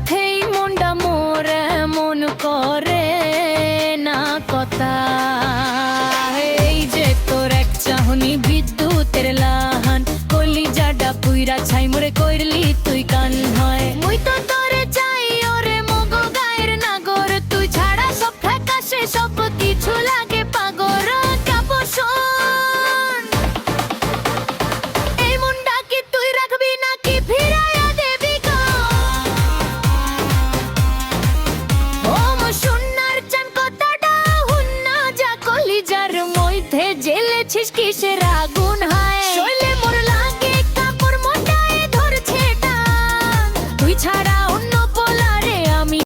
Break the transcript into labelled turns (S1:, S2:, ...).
S1: সাথেই মনটা মোর মন করে না কথা। এই যে তোর এক চাহনি বিদ্যুতের লাহান, কলিজাটা পুইরা ছাই মোরে কইরলি তুই কান হয়। মুই তো তোরে চাই ওরে মগো গায়ের নাগর, তুই ছাড়া সব ফ্যাকাশে সব কিছু লাগে পাগর। কাপড় এই মনটা কি তুই রাখবি নাকি ফিরাইয়া দেবি গো? ও সোনার চান কথাটা হুন্না যা, কলিজার মধ্যে জ্বেলেছিস কিসের আগুন হায়।